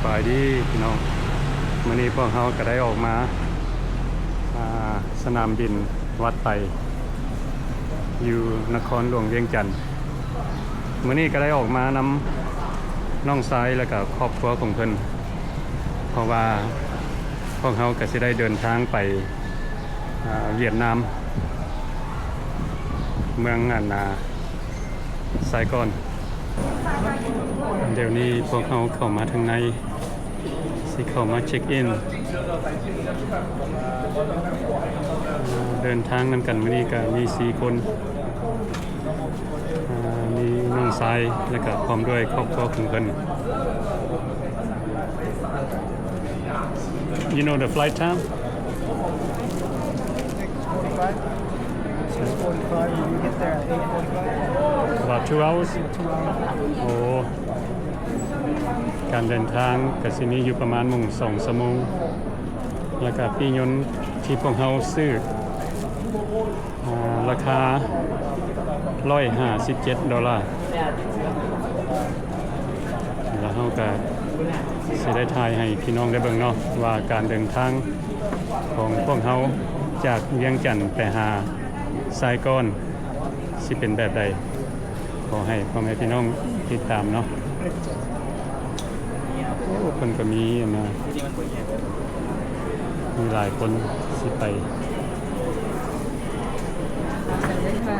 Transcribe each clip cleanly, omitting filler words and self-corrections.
บายดีพี่น้องมื้อนี้พวกเขาก็ได้ออกมาสนามบินวัดไตอยู่นครหลวงเวียงจันทน์มื้อนี้ก็ได้ออกมานำน้องชายแล้วก็ครอบครัวของเพิ่นเพราะว่าพวกเขาก็สิได้เดินทางไปเวียดนามเมืองไซกอนเดี๋ยวนี้พวกเขาเข้ามาทางในสิเข้ามาเช็คอินเดินทางนำกันมื้อนี้ก็มี4คนมีน้องชายแล้วก็พร้อมด้วยครอบครัวของเพิ่น You know the flight time? 6:45 and you get there at 8:45. About 2 hours? 2 hours. โอ้การเดินทางก็สิมีอยู่ประมาณ2 ชั่วโมงแล้วก็พี่ยนต์ที่พวกเขาซื้อราคา$157แล้วเขาก็สิได้ทายให้พี่น้องได้เบิ่งเนาะว่าการเดินทางของพวกเขาจากเวียงจันทน์ไปหาไซกอนสิเป็นแบบใดขอให้พ่อแม่พี่น้องติดตามเนาะโอ้คนก็มีหลายคนสิไป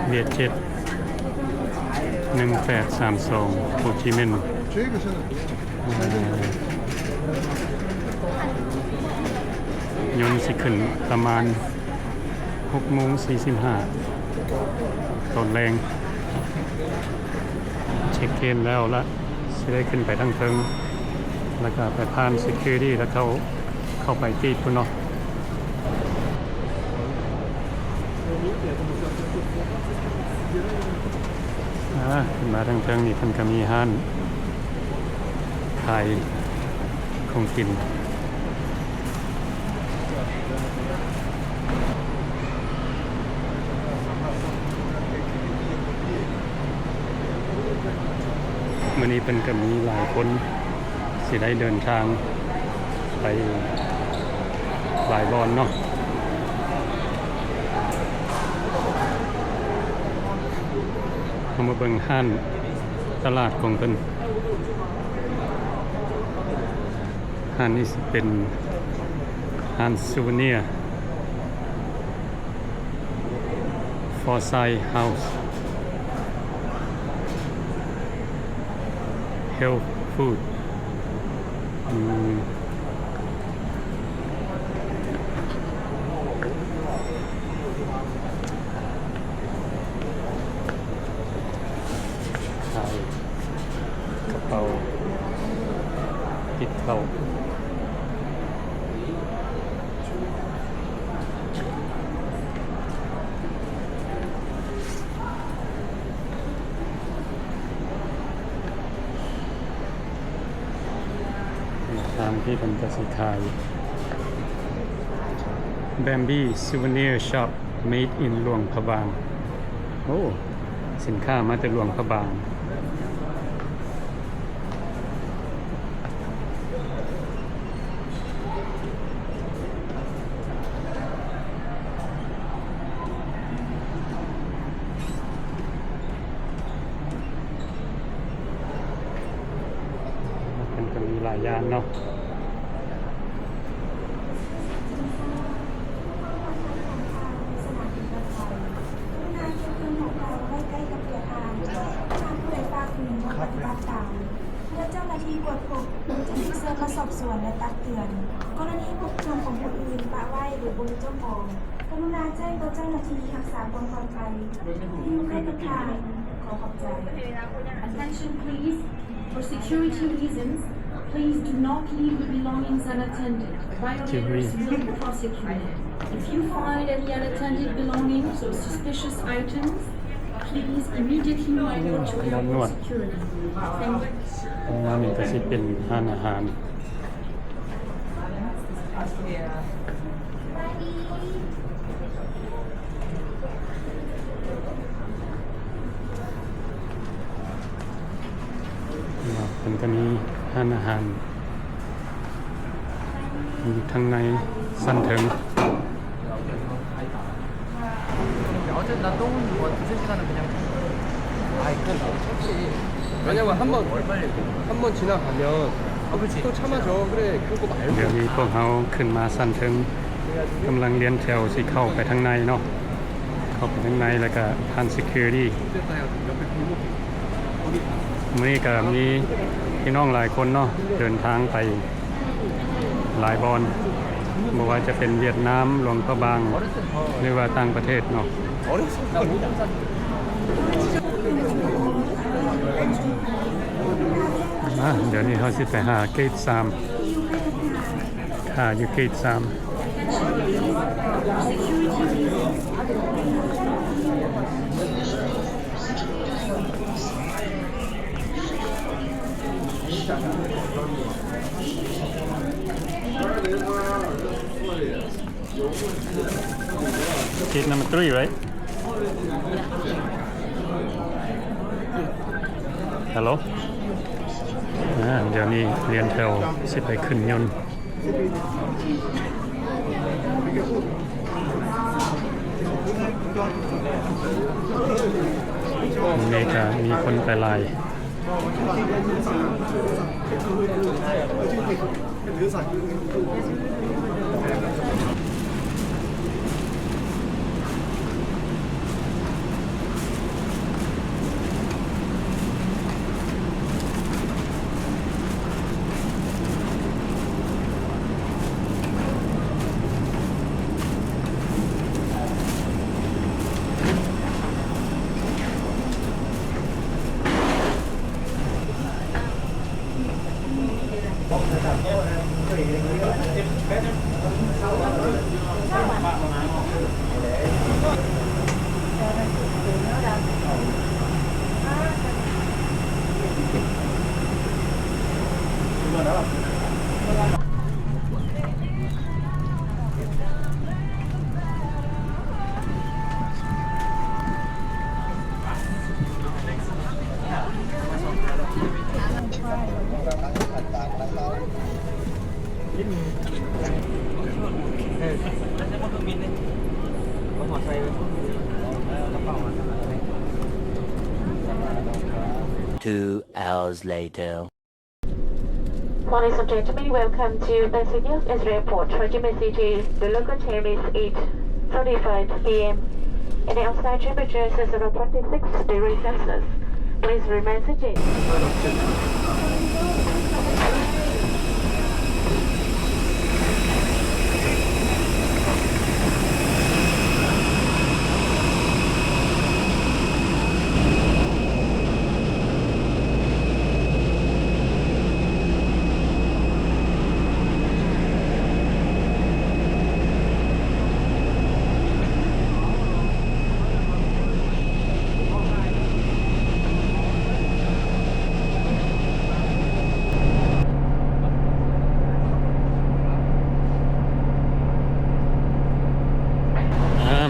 เวียดเจ็ต1832โฮจิมินห์ยนต์สิขึ้นประมาณ6:45ตอนแรงเช็คเกนแล้วละสิได้ขึ้นไปทั้งเทิงแล้วก็ไปผ่าน security แล้วเข้าไปที่พุ่นเนาะขึ้นมาทั้งเทิงนี่เพิ่นก็มีห้านขายของกินมื้อนี้เพิ่นก็มีหลายคนสิได้เดินทางไปหลายบอนเนาะเอามาเบิ่งห้านตลาดของเพิ่นห้านนี้สิเป็นห้านซูเวเนียร์ Forsyth House Health Foodขายกระเป๋าติดเข้าทางที่เป็นกสิขาย Bambi Souvenir Shop Made in หลวงพระบางโอ้สินค้ามาจากหลวงพระบางมันก็มีหลายอย่างเนาะเมื่อเจ้าหน้าที่กดพบจะถูกเชิญมาสอบสวนและตักเตือนกรณีพบชนของผู้อื่นปะไว้หรือบนเจ้าของกรุณาแจ้งต่อเจ้าหน้าที่รักษาความปลอดภัยที่อยู่ใกล้กับทางขอขอบใจ Attention please. For security reasons, please do not leave the belongings unattended. Violators will be prosecuted. If you find any unattended belongings or suspicious items, please immediately report to airport security. Thank you. อันนี้ก็สิเป็นร้านอาหารมันก็มีร้านอาหาร อยู่ทางในสั้นถึง 어쨌든 나 똥은 뭐 두세 시간은 그냥 아이 그건 너무 쳤지 왜냐면 한번 지나가면 또 참아줘 그래 그거 เดี๋ยว 말고 นี้พวกเราขึ้นมาสั้นถึงกำลังเรียนแถวสิเข้าไปทางในเนาะเข้าไปทางในแล้วก็ผ่าน security 됐다 해가지고 옆에 골목 มื้อนี้ก็มีพี่น้องหลายคนเนาะเดินทางไปหลายบอนบ่ว่าจะเป็นเวียดนามหลวงพระบางหรือว่าต่างประเทศเนาะ 어렸을 때 모든 사 เดี๋ยวนี้เขาสิไปหาเกต3ค่ะอยู่เกต3Gate number 3, right? Hello? เดี๋ยวนี้เรียนแถวสิไปขึ้นยนต์นี่ก็มีคนไปไลน์2 hours later. Ladies and gentlemen, welcome to Basilia Airport, Ho Chi Minh City. The local time is 8:35 p.m. and the outside temperature is around 26 degrees Celsius. Please remain seated.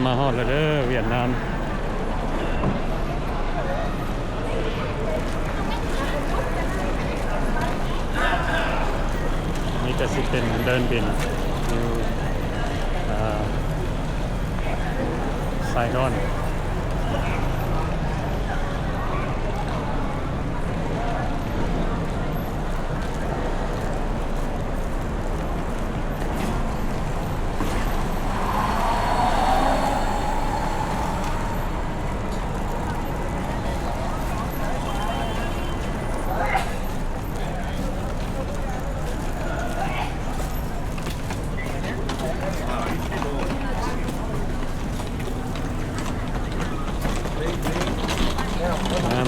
มาฮอดแล้วเด้อเวียดนามนี่จะสิเป็นเดินบินอยู่ไซกอน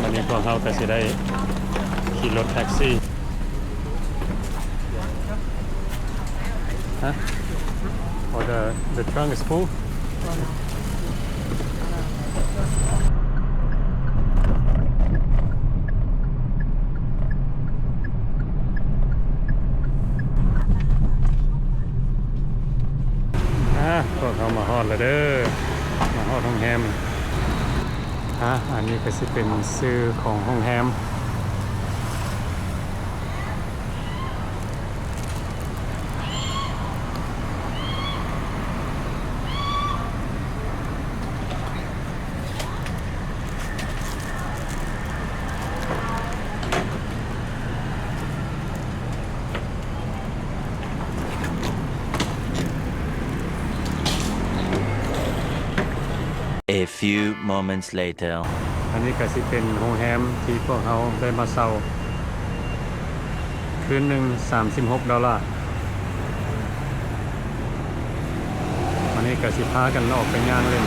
วันนี้พวกเขาก็สิได้ขี่รถแท็กซี่ฮะ or the trunk is fullพวกเขามาฮอดแล้วเด้อมาฮอดโรงแรมอันนี้ก็สิเป็นชื่อของโรงแรม A few moments later. อันนี้ก็สิเป็นโรงแรมที่พวกเขาได้มาเช่าคืนหนึ่ง$36วันนี้ก็สิพากันออกไปย่างเล่น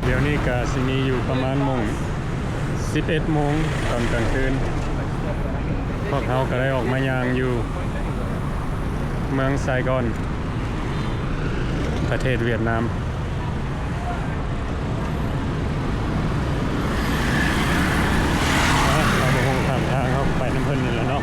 เดี๋ยวนี้ก็สิมีอยู่ประมาณ11 โมงตอนกลางคืนพวกเขาก็ได้ออกมาย่างอยู่เมืองไซกอนประเทศเวียดนามเราคงทางเข้าไปน้ำเพิ่นนี่แหละเนาะ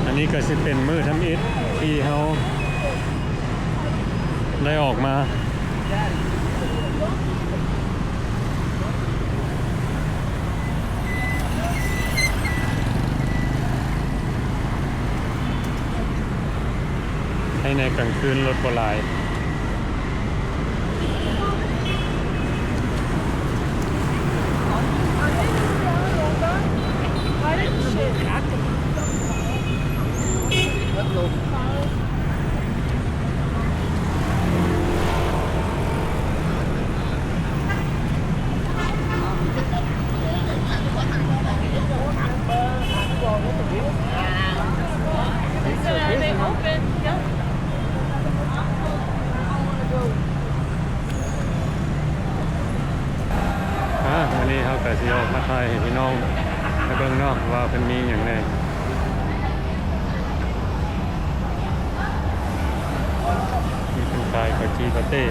อันนี้ก็สิเป็นมื้อทำอิฐที่เฮาได้ออกมาให้ในกลางคืนรถบ่หลายวันนี้เขาก็สิออกมาถ่ายให้พี่น้องไปเบิ่งเนาะว่าเพิ่นมีหยังแน่มีเป็นขายข้าวจีปาเต้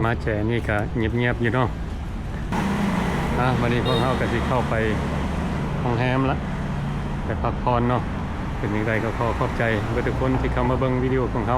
มาแจนี่ก็เงียบๆอยู่เนาะวันนี้พวกเราก็สิเข้าไปห้องแรมละไปพักผ่อนเนาะเป็นอย่างไรก็ขอขอบใจทุกคนที่เข้ามาเบิ่งวิดีโอของเขา